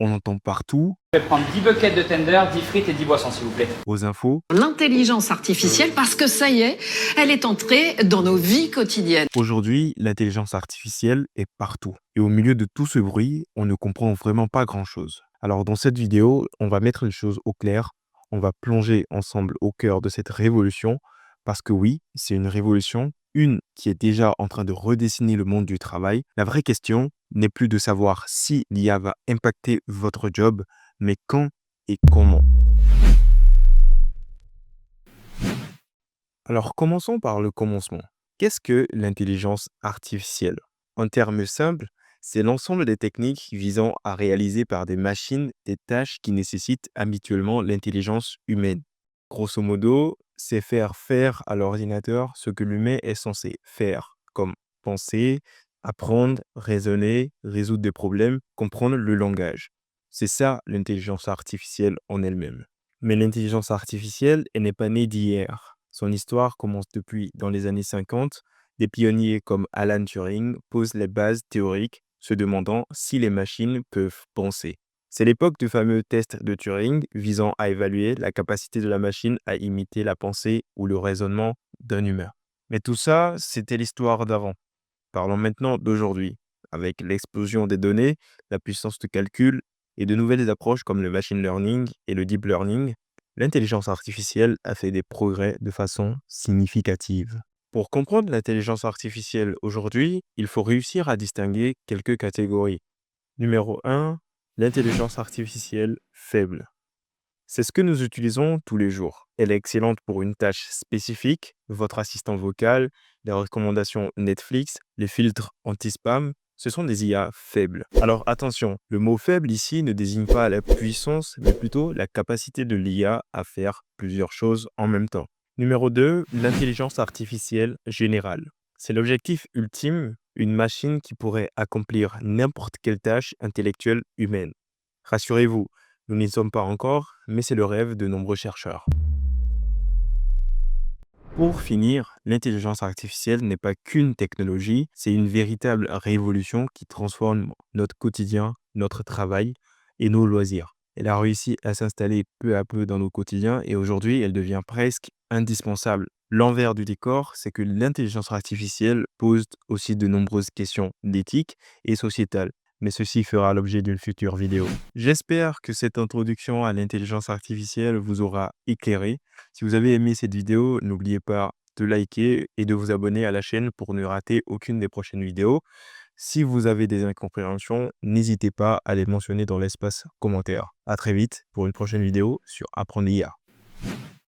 on entend partout, Je vais prendre 10 buckets de tender, 10 frites et 10 boissons, s'il vous plaît. aux infos. L'intelligence artificielle parce que ça y est, elle est entrée dans nos vies quotidiennes. Aujourd'hui, l'intelligence artificielle est partout. Et au milieu de tout ce bruit, on ne comprend vraiment pas grand-chose. Alors dans cette vidéo, on va mettre les choses au clair. On va plonger ensemble au cœur de cette révolution. Parce que oui, c'est une révolution, une qui est déjà en train de redessiner le monde du travail. La vraie question n'est plus de savoir si l'IA va impacter votre job, mais quand et comment. Alors commençons par le commencement. Qu'est-ce que l'intelligence artificielle? En termes simples, c'est l'ensemble des techniques visant à réaliser par des machines des tâches qui nécessitent habituellement l'intelligence humaine. Grosso modo, c'est faire à l'ordinateur ce que l'humain est censé faire, comme penser, apprendre, raisonner, résoudre des problèmes, comprendre le langage. C'est ça l'intelligence artificielle en elle-même. Mais l'intelligence artificielle, elle n'est pas née d'hier. Son histoire commence depuis dans les années 50. Des pionniers comme Alan Turing posent les bases théoriques, se demandant si les machines peuvent penser. C'est l'époque du fameux test de Turing visant à évaluer la capacité de la machine à imiter la pensée ou le raisonnement d'un humain. Mais tout ça, c'était l'histoire d'avant. Parlons maintenant d'aujourd'hui. Avec l'explosion des données, la puissance de calcul et de nouvelles approches comme le machine learning et le deep learning, l'intelligence artificielle a fait des progrès de façon significative. Pour comprendre l'intelligence artificielle aujourd'hui, il faut réussir à distinguer quelques catégories. Numéro 1, l'intelligence artificielle faible. C'est ce que nous utilisons tous les jours. Elle est excellente pour une tâche spécifique, votre assistant vocal, les recommandations Netflix, les filtres anti-spam, ce sont des IA faibles. Alors attention, le mot faible ici ne désigne pas la puissance, mais plutôt la capacité de l'IA à faire plusieurs choses en même temps. Numéro 2, l'intelligence artificielle générale. C'est l'objectif ultime, une machine qui pourrait accomplir n'importe quelle tâche intellectuelle humaine. Rassurez-vous, nous n'y sommes pas encore, mais c'est le rêve de nombreux chercheurs. Pour finir, l'intelligence artificielle n'est pas qu'une technologie, c'est une véritable révolution qui transforme notre quotidien, notre travail et nos loisirs. Elle a réussi à s'installer peu à peu dans nos quotidiens et aujourd'hui, elle devient presque indispensable. L'envers du décor, c'est que l'intelligence artificielle pose aussi de nombreuses questions d'éthique et sociétales. Mais ceci fera l'objet d'une future vidéo. J'espère que cette introduction à l'intelligence artificielle vous aura éclairé. Si vous avez aimé cette vidéo, n'oubliez pas de liker et de vous abonner à la chaîne pour ne rater aucune des prochaines vidéos. Si vous avez des incompréhensions, n'hésitez pas à les mentionner dans l'espace commentaire. À très vite pour une prochaine vidéo sur Apprendre l'IA.